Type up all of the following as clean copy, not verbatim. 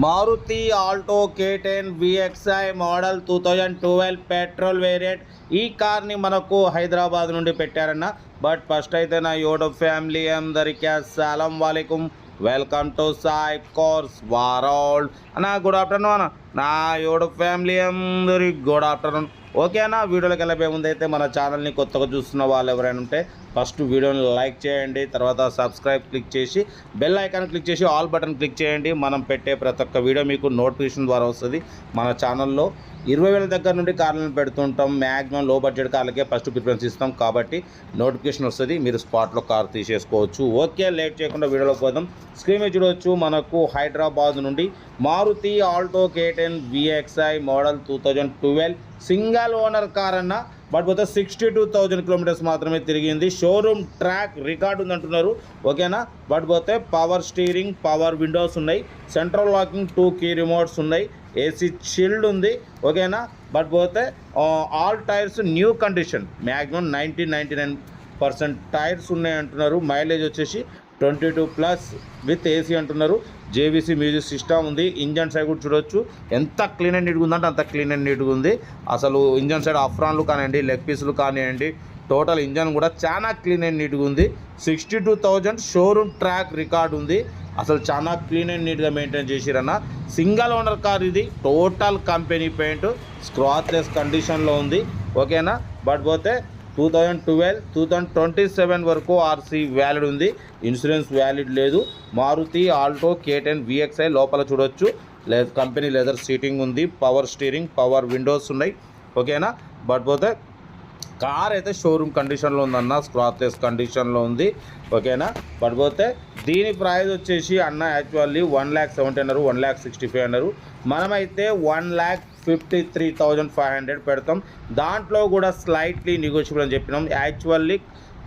Maruti Alto K10 VXI model 2012 petrol variant. ఈ కార్ని మనకు హైదరాబాద్ నుండి పెట్టారన్న. బట్ ఫస్ట్ అయితే నా యూట్యూబ్ ఫ్యామిలీ అందరికీ అస్సలం వాలేకుమ్, welcome to Sai cars world అన్న. గుడ్ ఆఫ్టర్నూన్ అన్న. నా యూట్యూబ్ ఫ్యామిలీ అందరికి గుడ్ ఆఫ్టర్నూన్. ఓకే అన్న, వీడియోలోకి వెళ్ళే ముందు అయితే మన ఛానల్ని కొత్తగా చూస్తున్న వాళ్ళు ఎవరైనా ఉంటే ఫస్ట్ వీడియోని లైక్ చేయండి, తర్వాత సబ్స్క్రైబ్ క్లిక్ చేసి బెల్ ఐకాన్ క్లిక్ చేసి ఆల్ బటన్ క్లిక్ చేయండి. మనం పెట్టే ప్రతి ఒక్క వీడియో మీకు నోటిఫికేషన్ ద్వారా వస్తుంది. మన ఛానల్లో 20,000 దగ్గర నుండి కార్లను పెడుతుంటాం. మ్యాక్సిమం లో బడ్జెట్ కార్లకే ఫస్ట్ ప్రిఫరెన్స్ ఇస్తాం కాబట్టి నోటిఫికేషన్ వస్తుంది, మీరు స్పాట్లో కార్ తీసేసుకోవచ్చు. ఓకే, లేట్ చేయకుండా వీడియోలో పోదాం. స్క్రీన్ మీద చూడవచ్చు, మనకు హైదరాబాద్ నుండి Maruti Alto K10 VXI model 2012 single owner car అన్న. బట్ పోతే 62,000 కిలోమీటర్స్ మాత్రమే తిరిగింది. షోరూమ్ ట్రాక్ రికార్డ్ ఉందంటున్నారు. ఓకేనా. బట్ పోతే పవర్ స్టీరింగ్, పవర్ విండోస్ ఉన్నాయి, సెంట్రల్ లాకింగ్, 2 కీ రిమోట్స్ ఉన్నాయి, ఏసీ చిల్డ్ ఉంది. ఓకేనా. బట్ పోతే all tyres new condition, maximum 99% tyres ఉన్నాయి అంటున్నారు. మైలేజ్ వచ్చేసి 22+ విత్ ఏసీ అంటున్నారు. జేబీసీ మ్యూజిక్ సిస్టమ్ ఉంది. ఇంజన్ సైడ్ కూడా చూడొచ్చు, ఎంత క్లీన్ అండ్ నీట్గా ఉందంటే అంత క్లీన్ అండ్ నీట్గా ఉంది. అసలు ఇంజన్ సైడ్ అఫ్రాన్లు కానివ్వండి, లెగ్ పీసులు కానివ్వండి, టోటల్ ఇంజన్ కూడా చాలా క్లీన్ అండ్ నీట్గా ఉంది. 62,000 షోరూమ్ ట్రాక్ రికార్డ్ ఉంది. అసలు చాలా క్లీన్ అండ్ నీట్గా మెయింటైన్ చేసిరన్న. సింగల్ ఓనర్ కార్ ఇది. టోటల్ కంపెనీ పెయింట్, స్క్రాచ్లెస్ కండిషన్లో ఉంది. ఓకేనా. బట్ పోతే 2027 వరకు ఆర్సీ వ్యాలిడ్ ఉంది, ఇన్సూరెన్స్ వ్యాలిడ్ లేదు. మారుతి ఆల్టో K10 VXI లోపల చూడొచ్చు, కంపెనీ లెదర్ సీటింగ్ ఉంది, పవర్ స్టీరింగ్, పవర్ విండోస్ ఉన్నాయి. ఓకేనా. బట్ పోతే కార్ అయితే షోరూమ్ కండిషన్లో ఉందన్న, స్క్రాచ్లెస్ కండిషన్లో ఉంది. ఓకేనా. బట్ పోతే దీని ప్రైస్ వచ్చేసి అన్న యాక్చువల్లీ 1,70,000 అన్నారు, 1,65,000 అన్నారు. మనమైతే 1,53,500 పెడతాం. దాంట్లో కూడా స్లైట్లీ నెగోషియబుల్ అని చెప్పినాం. యాక్చువల్లీ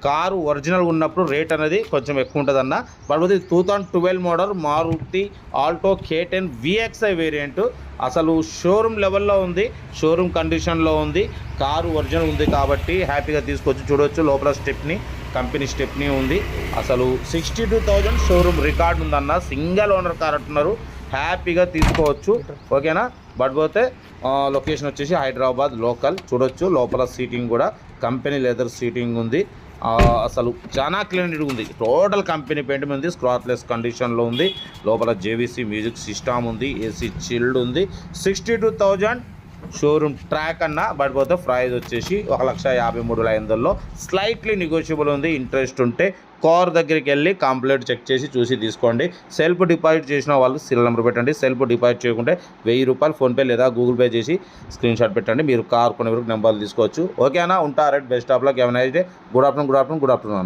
కారు ఒరిజినల్ ఉన్నప్పుడు రేట్ అనేది కొంచెం ఎక్కువ ఉంటుంది అన్న. But 2012 model Maruti Alto K10 VXI variant అసలు షోరూమ్ లెవెల్లో ఉంది, షోరూమ్ కండిషన్లో ఉంది. కారు ఒరిజినల్ ఉంది కాబట్టి హ్యాపీగా తీసుకొచ్చి చూడవచ్చు. లోపల స్టెప్ని, కంపెనీ స్టెప్ని ఉంది. అసలు 62,000 షోరూమ్ రికార్డ్ ఉందన్న. సింగల్ ఓనర్ కార్ అంటున్నారు, హ్యాపీగా తీసుకోవచ్చు. ఓకేనా. బట్ పోతే లొకేషన్ వచ్చేసి హైదరాబాద్ లోకల్ చూడొచ్చు. లోపల సీటింగ్ కూడా కంపెనీ లెదర్ సీటింగ్ ఉంది. అసలు చాలా క్లీన్గా ఉంది. టోటల్ కంపెనీ పెయింట్ ఉంది, స్క్రాచ్లెస్ కండిషన్లో ఉంది. లోపల జేబీసీ మ్యూజిక్ సిస్టమ్ ఉంది, ఏసీ చిల్డ్ ఉంది. 62,000 షోరూమ్ ట్రాక్ అన్న. బట్ పోతే ప్రైస్ వచ్చేసి 1,53,500లో స్లైట్లీ నెగోషియబుల్ ఉంది. ఇంట్రెస్ట్ ఉంటే కార్ దగ్గరికి వెళ్ళి కంప్లీట్ చెక్ చేసి చూసి తీసుకోండి. సెల్ఫ్ డిపాజిట్ చేసిన వాళ్ళు సీరియల్ నెంబర్ పెట్టండి. సెల్ఫ్ డిపాజిట్ చేయకుంటే 1,000 రూపాయలు ఫోన్పే లేదా గూగుల్ పే చేసి స్క్రీన్ షాట్ పెట్టండి. మీరు కార్ కొనే వరకు నెంబర్లు తీసుకోవచ్చు. ఓకేనా. ఉంటా right, best of luck, have a nice day. Good afternoon.